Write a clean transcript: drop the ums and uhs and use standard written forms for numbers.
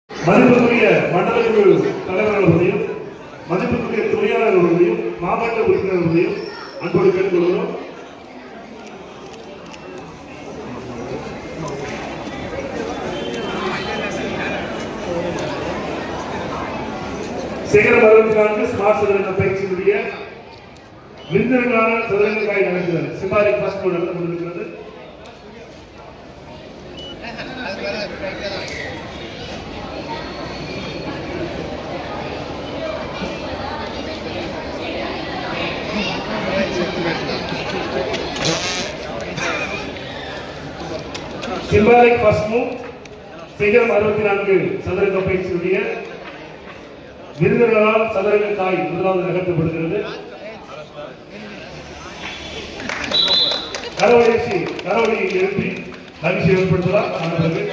மதிப்புக்குரிய மண்டல குழு தலைவர்களையும் மதிப்புக்குரிய துணையாளர்களையும் மாவட்ட உறுப்பினர்களையும் அன்போடு கேட்டுக்கொள்கிறோம். சேகரம் 64 ஸ்மார்ட் சதுரங்க பயிற்சியினுடைய விருந்தினர்களான சதுரங்காய் நடக்கிறது. சிம்பாலிக் ஃபர்ஸ்ட் போர்டு நடந்து கொண்டிருக்கிறது. சிம்பாலிக் ஃபர்ஸ்ட் மூவ் சேகரம் 64 சதுரங்க பயிற்சியினுடைய விருந்தினர்களால் சதுரங்க காய் முதலாவது நகர்த்தப்படுகிறது. கரவழியை எழுப்பி மகிழ்ச்சி ஏற்படுத்தலாம். மாணவர்கள்